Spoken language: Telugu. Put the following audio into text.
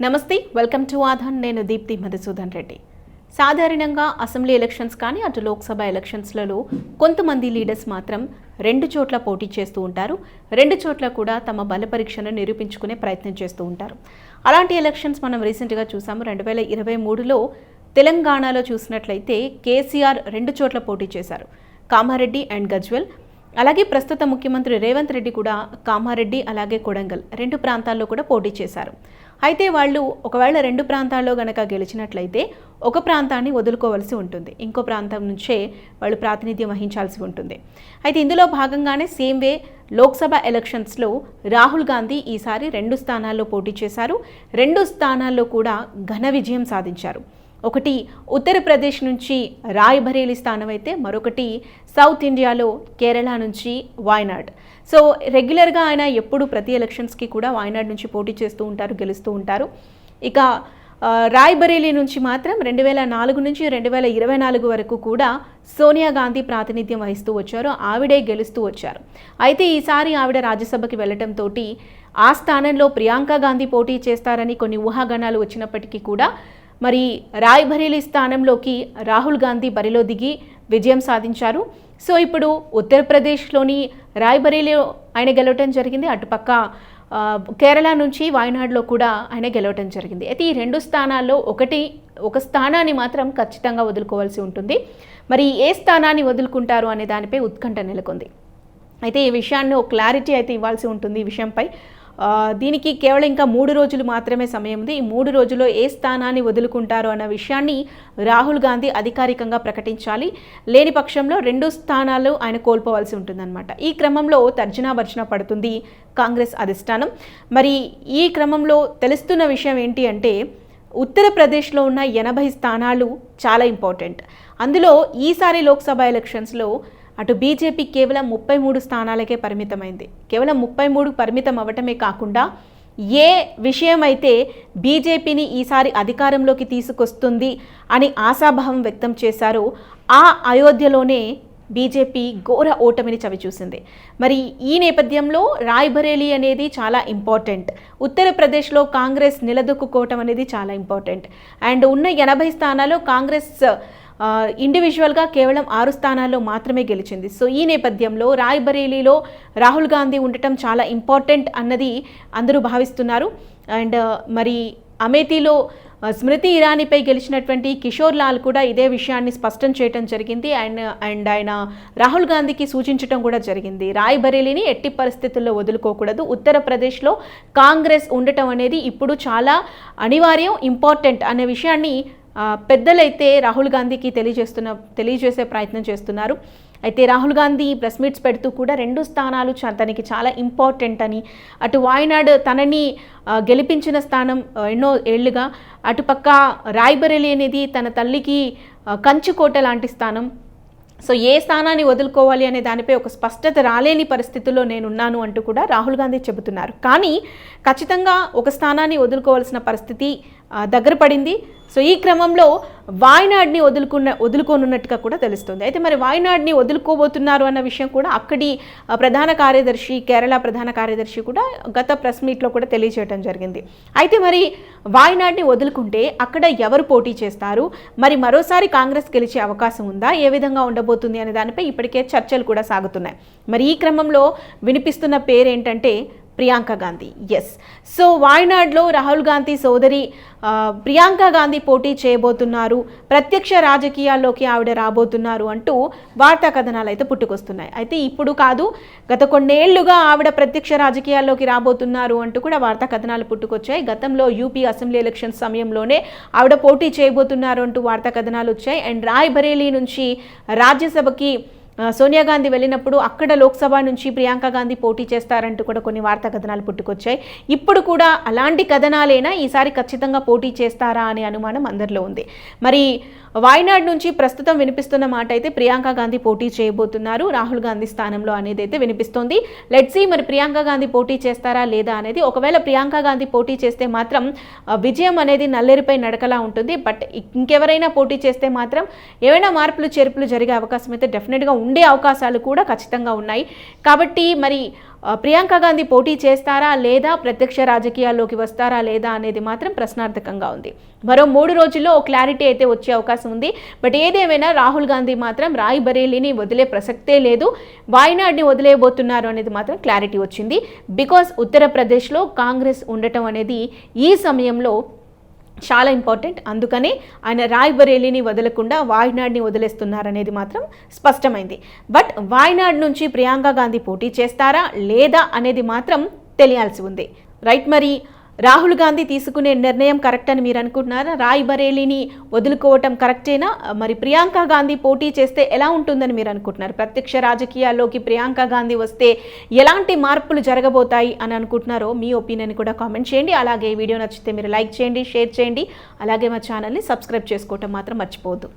నమస్తే, వెల్కమ్ టు ఆధాన్. నేను దీప్తి మధుసూదన్ రెడ్డి. సాధారణంగా అసెంబ్లీ ఎలక్షన్స్ కానీ అటు లోక్సభ ఎలక్షన్స్లలో కొంతమంది లీడర్స్ మాత్రం 2 చోట్ల పోటీ చేస్తూ ఉంటారు. 2 చోట్ల కూడా తమ బల పరీక్షను నిరూపించుకునే ప్రయత్నం చేస్తూ ఉంటారు. అలాంటి ఎలక్షన్స్ మనం రీసెంట్గా చూసాము. 2023లో తెలంగాణలో చూసినట్లయితే కేసీఆర్ 2 చోట్ల పోటీ చేశారు, కామారెడ్డి అండ్ గజ్వెల్. అలాగే ప్రస్తుత ముఖ్యమంత్రి రేవంత్ రెడ్డి కూడా కామారెడ్డి అలాగే కొడంగల్ 2 ప్రాంతాల్లో కూడా పోటీ చేశారు. అయితే వాళ్ళు ఒకవేళ 2 ప్రాంతాల్లో గనక గెలిచినట్లయితే ఒక ప్రాంతాన్ని వదులుకోవాల్సి ఉంటుంది, ఇంకో ప్రాంతం నుంచే వాళ్ళు ప్రాతినిధ్యం వహించాల్సి ఉంటుంది. అయితే ఇందులో భాగంగానే సేమ్ వే లోక్సభ ఎలక్షన్స్లో రాహుల్ గాంధీ ఈసారి 2 స్థానాల్లో పోటీ చేశారు. 2 స్థానాల్లో కూడా ఘన విజయం సాధించారు. ఒకటి ఉత్తరప్రదేశ్ నుంచి రాయ్బరేలీ స్థానం అయితే మరొకటి సౌత్ ఇండియాలో కేరళ నుంచి వాయనాడ్. సో రెగ్యులర్గా ఆయన ఎప్పుడు ప్రతి ఎలక్షన్స్కి కూడా వాయనాడ్ నుంచి పోటీ చేస్తూ ఉంటారు, గెలుస్తూ ఉంటారు. ఇక రాయ్బరేలీ నుంచి మాత్రం 2004 నుంచి 2024 వరకు కూడా సోనియా గాంధీ ప్రాతినిధ్యం వహిస్తూ వచ్చారు, ఆవిడే గెలుస్తూ వచ్చారు. అయితే ఈసారి ఆవిడ రాజ్యసభకి వెళ్ళటంతో ఆ స్థానంలో ప్రియాంక గాంధీ పోటీ చేస్తారని కొన్ని ఊహాగానాలు వచ్చినప్పటికీ కూడా మరి రాయ్బరేలీ స్థానంలోకి రాహుల్ గాంధీ బరిలో దిగి విజయం సాధించారు. సో ఇప్పుడు ఉత్తరప్రదేశ్లోని రాయ్బరేలీలో ఆయన గెలవటం జరిగింది, అటుపక్క కేరళ నుంచి వాయనాడ్లో కూడా ఆయన గెలవటం జరిగింది. అయితే ఈ 2 స్థానాల్లో ఒక స్థానాన్ని మాత్రం ఖచ్చితంగా వదులుకోవాల్సి ఉంటుంది. మరి ఏ స్థానాన్ని వదులుకుంటారు అనే దానిపై ఉత్కంఠ నెలకొంది. అయితే ఈ విషయాన్ని ఒక క్లారిటీ అయితే ఇవ్వాల్సి ఉంటుంది ఈ విషయంపై. దీనికి కేవలం ఇంకా 3 రోజులు మాత్రమే సమయం ఉంది. ఈ 3 రోజుల్లో ఏ స్థానాన్ని వదులుకుంటారో అన్న విషయాన్ని రాహుల్ గాంధీ అధికారికంగా ప్రకటించాలి. లేని పక్షంలో 2 స్థానాలు ఆయన కోల్పోవాల్సి ఉంటుందన్నమాట. ఈ క్రమంలో తర్జనా భర్జన పడుతుంది కాంగ్రెస్ అధిష్టానం. మరి ఈ క్రమంలో తెలుస్తున్న విషయం ఏంటి అంటే ఉత్తరప్రదేశ్లో ఉన్న 80 స్థానాలు చాలా ఇంపార్టెంట్. అందులో ఈసారి లోక్సభ ఎలక్షన్స్లో అటు బీజేపీ కేవలం 33 స్థానాలకే పరిమితమైంది. కేవలం 33 పరిమితం అవ్వటమే కాకుండా ఏ విషయం అయితే బీజేపీని ఈసారి అధికారంలోకి తీసుకొస్తుంది అని ఆశాభావం వ్యక్తం చేశారో ఆ అయోధ్యలోనే బీజేపీ ఘోర ఓటమిని చవిచూసింది. మరి ఈ నేపథ్యంలో రాయ్బరేలీ అనేది చాలా ఇంపార్టెంట్. ఉత్తరప్రదేశ్లో కాంగ్రెస్ నిలదొక్కుకోవటం అనేది చాలా ఇంపార్టెంట్. అండ్ ఉన్న 80 స్థానాల్లో కాంగ్రెస్ ఇండివిజువల్గా కేవలం 6 స్థానాల్లో మాత్రమే గెలిచింది. సో ఈ నేపథ్యంలో రాయ్బరేలీలో రాహుల్ గాంధీ ఉండటం చాలా ఇంపార్టెంట్ అన్నది అందరూ భావిస్తున్నారు. అండ్ మరి అమేథీలో స్మృతి ఇరానీపై గెలిచినటువంటి కిషోర్ లాల్ కూడా ఇదే విషయాన్ని స్పష్టం చేయడం జరిగింది. అండ్ ఆయన రాహుల్ గాంధీకి సూచించడం కూడా జరిగింది, రాయ్బరేలీని ఎట్టి పరిస్థితుల్లో వదులుకోకూడదు, ఉత్తరప్రదేశ్లో కాంగ్రెస్ ఉండటం అనేది ఇప్పుడు చాలా అనివార్యం, ఇంపార్టెంట్ అనే విషయాన్ని పెద్దలైతే రాహుల్ గాంధీకి తెలియజేసే ప్రయత్నం చేస్తున్నారు. అయితే రాహుల్ గాంధీ ప్రెస్ మీట్స్ పెడుతూ కూడా 2 స్థానాలు తనకి చాలా ఇంపార్టెంట్ అని, అటు వాయనాడ్ తనని గెలిపించిన స్థానం ఎన్నో ఏళ్లుగా, అటుపక్క రాయ్బరేలీ అనేది తన తల్లికి కంచుకోట లాంటి స్థానం. సో ఏ స్థానాన్ని వదులుకోవాలి అనే దానిపై ఒక స్పష్టత రాలేని పరిస్థితుల్లో నేనున్నాను అంటూ కూడా రాహుల్ గాంధీ చెబుతున్నారు. కానీ ఖచ్చితంగా ఒక స్థానాన్ని వదులుకోవాల్సిన పరిస్థితి దగ్గర పడింది. సో ఈ క్రమంలో వాయనాడ్ని వదులుకోనున్నట్టుగా కూడా తెలుస్తుంది. అయితే మరి వాయనాడ్ని వదులుకోబోతున్నారు అన్న విషయం కూడా అక్కడి ప్రధాన కార్యదర్శి, కేరళ ప్రధాన కార్యదర్శి కూడా గత ప్రెస్ మీట్లో కూడా తెలియజేయడం జరిగింది. అయితే మరి వాయనాడ్ని వదులుకుంటే అక్కడ ఎవరు పోటీ చేస్తారు, మరి మరోసారి కాంగ్రెస్ గెలిచే అవకాశం ఉందా, ఏ విధంగా ఉండబోతుంది అనే దానిపై ఇప్పటికే చర్చలు కూడా సాగుతున్నాయి. మరి ఈ క్రమంలో వినిపిస్తున్న పేరు ఏంటంటే ప్రియాంక గాంధీ. ఎస్, సో వాయనాడ్లో రాహుల్ గాంధీ సోదరి ప్రియాంక గాంధీ పోటీ చేయబోతున్నారు, ప్రత్యక్ష రాజకీయాల్లోకి ఆవిడ రాబోతున్నారు అంటూ వార్తా కథనాలు అయితే పుట్టుకొస్తున్నాయి. అయితే ఇప్పుడు కాదు, గత కొన్నేళ్లుగా ఆవిడ ప్రత్యక్ష రాజకీయాల్లోకి రాబోతున్నారు అంటూ కూడా వార్తా కథనాలు పుట్టుకొచ్చాయి. గతంలో యూపీ అసెంబ్లీ ఎలక్షన్ సమయంలోనే ఆవిడ పోటీ చేయబోతున్నారు అంటూ వార్తా కథనాలు వచ్చాయి. అండ్ రాయ్బరేలీ నుంచి రాజ్యసభకి సోనియా గాంధీ వెళ్ళినప్పుడు అక్కడ లోక్సభ నుంచి ప్రియాంక గాంధీ పోటీ చేస్తారంటూ కూడా కొన్ని వార్తా కథనాలు పుట్టుకొచ్చాయి. ఇప్పుడు కూడా అలాంటి కథనాలేనా, ఈసారి ఖచ్చితంగా పోటీ చేస్తారా అనే అనుమానం అందరిలో ఉంది. మరి వాయనాడ్ నుంచి ప్రస్తుతం వినిపిస్తున్న మాట అయితే ప్రియాంక గాంధీ పోటీ చేయబోతున్నారు రాహుల్ గాంధీ స్థానంలో అనేది అయితే వినిపిస్తోంది. లెట్స్ సీ మరి ప్రియాంక గాంధీ పోటీ చేస్తారా లేదా అనేది. ఒకవేళ ప్రియాంక గాంధీ పోటీ చేస్తే మాత్రం విజయం అనేది నల్లేరుపై నడకలా ఉంటుంది. బట్ ఇంకెవరైనా పోటీ చేస్తే మాత్రం ఏమైనా మార్పులు చేర్పులు జరిగే అవకాశం అయితే డెఫినెట్గా ఉండే అవకాశాలు కూడా ఖచ్చితంగా ఉన్నాయి. కాబట్టి మరి ప్రియాంక గాంధీ పోటీ చేస్తారా లేదా, ప్రత్యక్ష రాజకీయాల్లోకి వస్తారా లేదా అనేది మాత్రం ప్రశ్నార్థకంగా ఉంది. మరో 3 రోజుల్లో క్లారిటీ అయితే వచ్చే అవకాశం ఉంది. బట్ ఏదేమైనా రాహుల్ గాంధీ మాత్రం రాయ్బరేలీని వదిలే ప్రసక్తే లేదు, వాయనాడ్ని వదిలేయబోతున్నారు అనేది మాత్రం క్లారిటీ వచ్చింది. బికాస్ ఉత్తరప్రదేశ్లో కాంగ్రెస్ ఉండటం అనేది ఈ సమయంలో చాలా ఇంపార్టెంట్. అందుకనే ఆయన రాయ్బరేలీని వదలకుండా వాయనాడ్ని వదిలేస్తున్నారనేది మాత్రం స్పష్టమైంది. బట్ వాయనాడ్ నుంచి ప్రియాంక గాంధీ పోటీ చేస్తారా లేదా అనేది మాత్రం తెలియాల్సి ఉంది. రైట్, మరి రాహుల్ గాంధీ తీసుకునే నిర్ణయం కరెక్ట్ అని మీరు అనుకుంటున్నారా? రాయ్బరేలీని వదులుకోవటం కరెక్టేనా? మరి ప్రియాంక గాంధీ పోటీ చేస్తే ఎలా ఉంటుందని మీరు అనుకుంటున్నారు? ప్రత్యక్ష రాజకీయాల్లోకి ప్రియాంక గాంధీ వస్తే ఎలాంటి మార్పులు జరగబోతాయి అని అనుకుంటున్నారో మీ ఒపీనియన్ కూడా కామెంట్ చేయండి. అలాగే ఈ వీడియో నచ్చితే మీరు లైక్ చేయండి, షేర్ చేయండి. అలాగే మా ఛానల్ని సబ్స్క్రైబ్ చేసుకోవటం మాత్రం మర్చిపోవద్దు.